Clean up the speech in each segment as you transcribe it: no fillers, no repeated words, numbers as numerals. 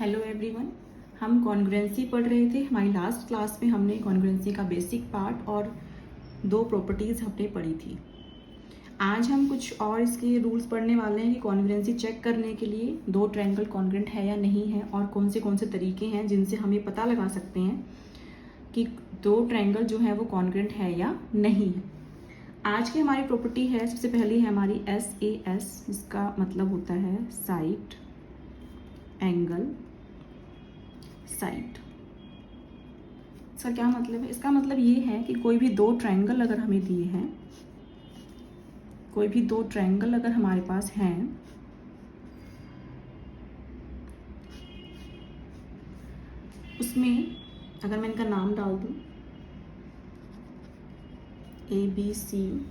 Hello everyone. हम congruency पढ़ रहे थे। हमारी लास्ट क्लास में हमने कॉन्ग्रुएंसी का बेसिक पार्ट और दो प्रॉपर्टीज़ हमने पढ़ी थी। आज हम कुछ और इसके रूल्स पढ़ने वाले हैं कि कॉन्ग्रुएंसी चेक करने के लिए दो ट्रायंगल कॉन्ग्रुएंट है या नहीं है, और कौन से तरीके हैं जिनसे हम ये पता लगा सकते हैं कि दो ट्रायंगल जो है वो कॉन्ग्रुएंट है या नहीं है। आज की हमारी प्रॉपर्टी है, सबसे पहली है हमारी SAS, जिसका मतलब होता है साइड एंगल साइड। इसका क्या मतलब है? इसका मतलब ये है कि कोई भी दो ट्रायंगल अगर हमें दिए हैं, कोई भी दो ट्रायंगल अगर हमारे पास हैं, उसमें अगर मैं इनका नाम डाल दूं ABCDEF,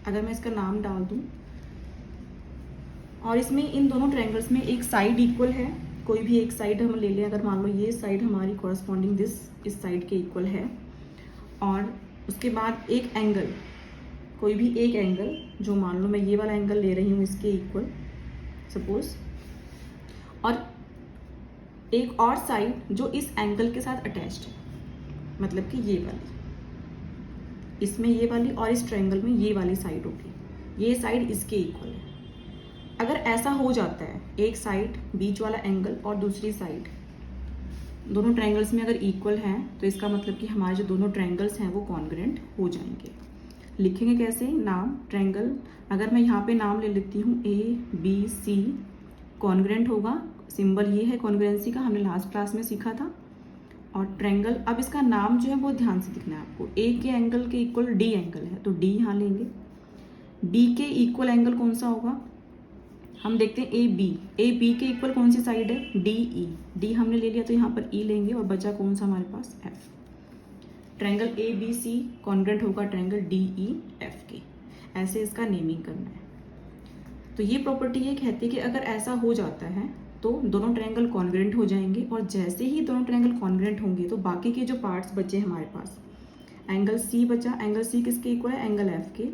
अगर मैं इसका नाम डाल दूं और इसमें इन दोनों ट्रायंगल्स में एक साइड इक्वल है, कोई भी एक साइड हम ले लें, अगर मान लो ये साइड हमारी कॉरस्पॉन्डिंग इस साइड के इक्वल है, और उसके बाद एक एंगल, कोई भी एक एंगल जो मान लो मैं ये वाला एंगल ले रही हूँ इसके इक्वल सपोज, और एक और साइड जो इस एंगल के साथ अटैच्ड है, मतलब कि ये वाली, इसमें ये वाली और इस ट्रायंगल में ये वाली साइड होगी, ये साइड इसके इक्वल है। अगर ऐसा हो जाता है, एक साइड बीच वाला एंगल और दूसरी साइड दोनों ट्रायंगल्स में अगर इक्वल हैं, तो इसका मतलब कि हमारे जो दोनों ट्रायंगल्स हैं वो कॉन्ग्रुएंट हो जाएंगे। लिखेंगे कैसे? नाम ट्रायंगल, अगर मैं यहाँ पे नाम ले लेती हूँ ABC, कॉन्ग्रुएंट होगा, सिंबल ये है कॉन्ग्रुएंसी का, हमने लास्ट क्लास में सीखा था। और ट्रायंगल, अब इसका नाम जो है वो ध्यान से दिखना है आपको। A के एंगल के इक्वल D एंगल है, तो D यहाँ लेंगे। B के इक्वल एंगल कौन सा होगा? हम देखते हैं AB के इक्वल कौन सी साइड है? DE, D हमने ले लिया तो यहाँ पर E लेंगे, और बचा कौन सा हमारे पास? F। ट्रायंगल ABC कॉन्ग्रुएंट होगा ट्रायंगल DEF के। ऐसे इसका नेमिंग करना है। तो ये प्रॉपर्टी ये कहती है कि अगर ऐसा हो जाता है तो दोनों ट्रायंगल कॉन्ग्रुएंट हो जाएंगे, और जैसे ही दोनों ट्रायंगल कॉन्ग्रुएंट होंगे तो बाकी के जो पार्ट्स बचे हमारे पास, एंगल C बचा, एंगल C किसके इक्वल है? एंगल F के।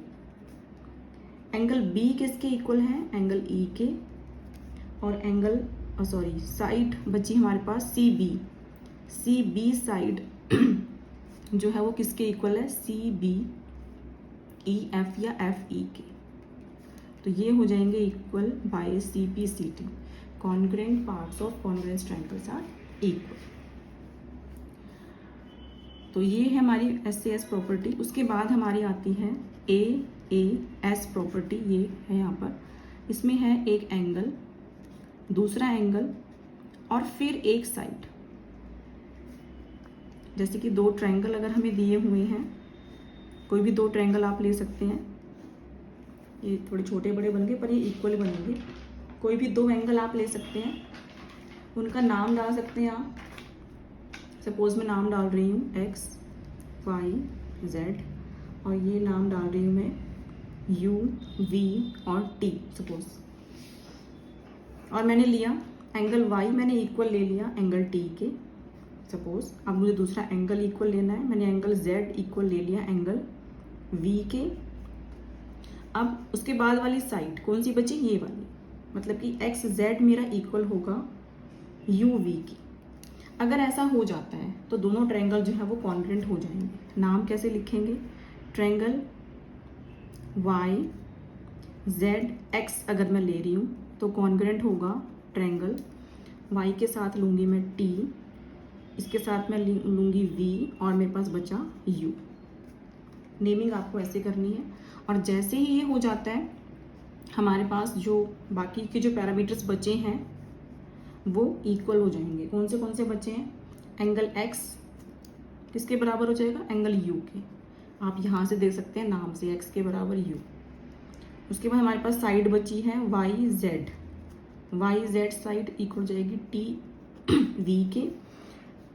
एंगल B किसके इक्वल है? एंगल E के। और एंगल साइड बची हमारे पास CB साइड जो है वो किसके इक्वल है? CBEF या FE के। तो ये हो जाएंगे equal by CPCT, congruent parts of congruent triangles are equal. तो ये है हमारी SAS प्रॉपर्टी। उसके बाद हमारी आती है AAS प्रॉपर्टी, ये है यहाँ पर। इसमें है एक एंगल, दूसरा एंगल, और फिर एक साइड। जैसे कि दो ट्रायंगल अगर हमें दिए हुए हैं, कोई भी दो ट्रायंगल आप ले सकते हैं, ये थोड़े छोटे बड़े बन गए पर ये इक्वल बनेंगे। कोई भी दो एंगल आप ले सकते हैं, उनका नाम डाल सकते हैं आप। सपोज मैं नाम डाल रही हूँ X Y Z, और ये नाम डाल रही हूँ मैं U V और T सपोज, और मैंने लिया एंगल Y, मैंने इक्वल ले लिया एंगल T के सपोज। अब मुझे दूसरा एंगल इक्वल लेना है, मैंने एंगल Z इक्वल ले लिया एंगल V के। अब उसके बाद वाली साइड कौन सी बची? ये वाली, मतलब कि XZ मेरा इक्वल होगा UV की। अगर ऐसा हो जाता है तो दोनों ट्रायंगल जो है वो कॉन्ग्रुएंट हो जाएंगे। नाम कैसे लिखेंगे? ट्रायंगल YZX अगर मैं ले रही हूँ तो कॉन्ग्रुएंट होगा ट्रायंगल Y के साथ लूँगी मैं T, इसके साथ मैं लूँगी V, और मेरे पास बचा U। नेमिंग आपको ऐसे करनी है। और जैसे ही ये हो जाता है, हमारे पास जो बाकी के जो पैरामीटर्स बचे हैं वो इक्वल हो जाएंगे। कौन से बचे हैं? एंगल X किसके बराबर हो जाएगा? एंगल U के। आप यहाँ से देख सकते हैं नाम से, X के बराबर U। उसके बाद हमारे पास साइड बची है YZ साइड इक्वल हो जाएगी TV के।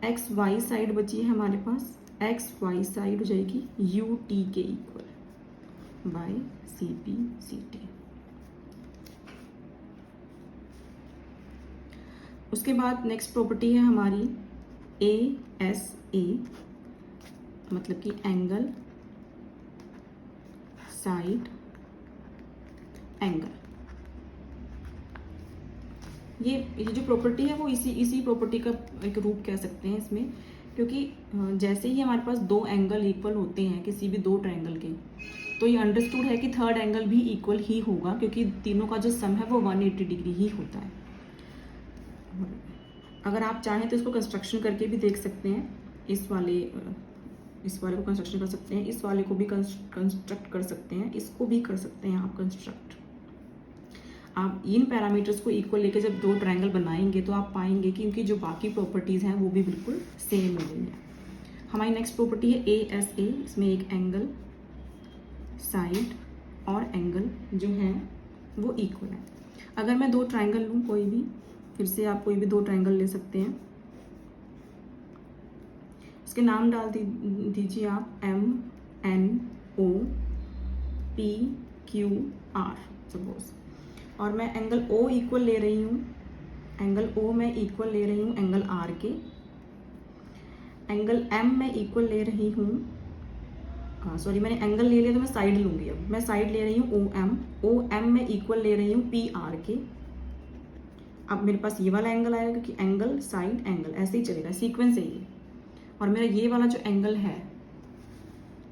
XY साइड बची है हमारे पास, XY साइड हो जाएगी UT के इक्वल बाय CPCT। उसके बाद नेक्स्ट प्रॉपर्टी है हमारी ASA, मतलब कि एंगल साइड एंगल। ये जो प्रॉपर्टी है वो इसी प्रॉपर्टी का एक रूप कह सकते हैं इसमें, क्योंकि जैसे ही हमारे पास दो एंगल इक्वल होते हैं किसी भी दो ट्रायंगल के, तो ये अंडरस्टूड है कि थर्ड एंगल भी इक्वल ही होगा, क्योंकि तीनों का जो सम है वो 180 डिग्री ही होता है। अगर आप चाहें तो इसको कंस्ट्रक्शन करके भी देख सकते हैं, इस वाले को कंस्ट्रक्शन कर सकते हैं, इस वाले को भी कंस्ट्रक्ट कर सकते हैं, इसको भी कर सकते हैं आप कंस्ट्रक्ट। आप इन पैरामीटर्स को इक्वल लेके जब दो ट्रायंगल बनाएंगे तो आप पाएंगे कि उनकी जो बाकी प्रॉपर्टीज़ हैं वो भी बिल्कुल सेम मिलेंगे। हमारी नेक्स्ट प्रॉपर्टी है ASA। इसमें एक एंगल, साइड और एंगल जो है वो इक्वल है। अगर मैं दो ट्रायंगल लूँ कोई भी, फिर से आप कोई भी दो ट्रायंगल ले सकते हैं, इसके नाम डाल दीजिए आप MNO PQR सपोज, और मैं एंगल O इक्वल ले रही हूँ, एंगल O मैं इक्वल ले रही हूँ एंगल R के, एंगल M मैं इक्वल ले रही हूँ, सॉरी मैंने एंगल ले लिया तो मैं साइड लूँगी, अब मैं साइड ले रही हूँ OM मैं इक्वल ले रही हूँ PR के। अब मेरे पास ये वाला एंगल आएगा क्योंकि एंगल साइड एंगल ऐसे ही चलेगा, सीक्वेंस है ये। और मेरा ये वाला जो एंगल है,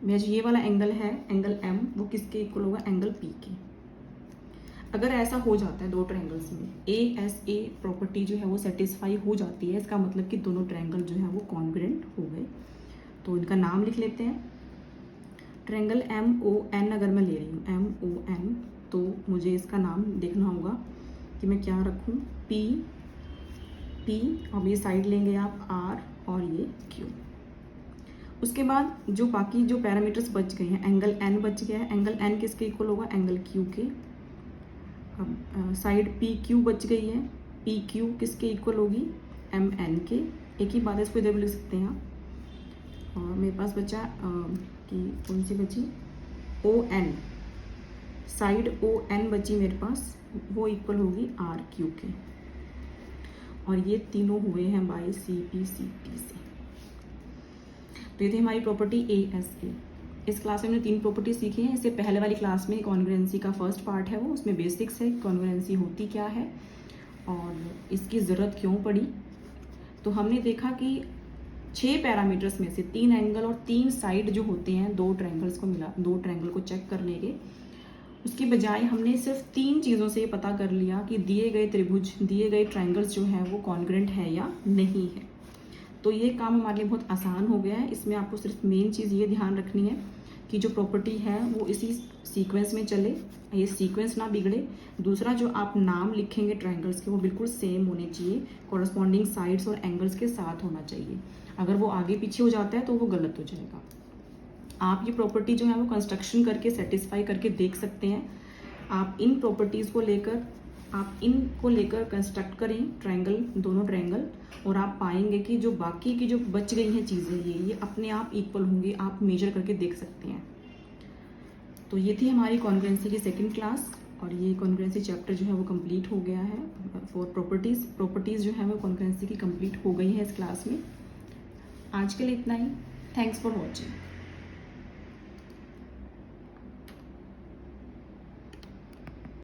मेरा जो ये वाला एंगल है एंगल M, वो किसके इक्वल होगा, एंगल P के। अगर ऐसा हो जाता है दो ट्रायंगल्स में, ASA प्रॉपर्टी जो है वो सेटिस्फाई हो जाती है, इसका मतलब कि दोनों ट्रायंगल जो है वो कॉन्ग्रुएंट हो गए। तो इनका नाम लिख लेते हैं। ट्रायंगल MON अगर मैं ले रही हूँ MON, तो मुझे इसका नाम देखना होगा कि मैं क्या रखूँ, P, और ये साइड लेंगे आप R और ये Q। उसके बाद जो बाकी जो पैरामीटर्स बच गए हैं, एंगल N बच गया है, एंगल N किसके इक्वल होगा, एंगल Q के। अब साइड PQ बच गई है, PQ किसके इक्वल होगी, MN के। एक ही बात है, इसको इधर भी लिख सकते हैं आप। और मेरे पास बचा कि कौन सी बची, ON, साइड ON बची मेरे पास, वो इक्वल होगी RQ के। और ये तीनों हुए हैं बाई CPCT से। तो ये थी हमारी प्रॉपर्टी ASA। इस क्लास में हमने तीन प्रॉपर्टी सीखी हैं। इससे पहले वाली क्लास में कॉन्ग्रुएंसी का फर्स्ट पार्ट है, वो उसमें बेसिक्स है, कॉन्ग्रुएंसी होती क्या है और इसकी ज़रूरत क्यों पड़ी। तो हमने देखा कि 6 पैरामीटर्स में से 3 एंगल और 3 साइड जो होते हैं दो ट्रायंगल को चेक करने के, उसके बजाय हमने सिर्फ 3 चीज़ों से पता कर लिया कि दिए गए त्रिभुज, दिए गए ट्रायंगल्स जो हैं वो कॉन्ग्रुएंट है या नहीं है। तो ये काम हमारे लिए बहुत आसान हो गया है। इसमें आपको सिर्फ मेन चीज़ ये ध्यान रखनी है कि जो प्रॉपर्टी है वो इसी सीक्वेंस में चले, ये सीक्वेंस ना बिगड़े। दूसरा, जो आप नाम लिखेंगे ट्रायंगल्स के वो बिल्कुल सेम होने चाहिए, कॉरस्पॉन्डिंग साइड्स और एंगल्स के साथ होना चाहिए। अगर वो आगे पीछे हो जाता है तो वो गलत हो जाएगा। आप ये प्रॉपर्टी जो है वो कंस्ट्रक्शन करके सेटिस्फाई करके देख सकते हैं। आप इन प्रॉपर्टीज़ को लेकर कंस्ट्रक्ट करें ट्रायंगल, दोनों ट्रायंगल, और आप पाएंगे कि जो बाकी की जो बच गई हैं चीज़ें ये अपने आप इक्वल होंगी, आप मेजर करके देख सकते हैं। तो ये थी हमारी कॉन्ग्रुएंसी की सेकंड क्लास, और ये कॉन्ग्रुएंसी चैप्टर जो है वो कंप्लीट हो गया है। फॉर प्रॉपर्टीज़ जो है वो कॉन्ग्रुएंसी की कंप्लीट हो गई है इस क्लास में। आज के लिए इतना ही। Thanks for watching.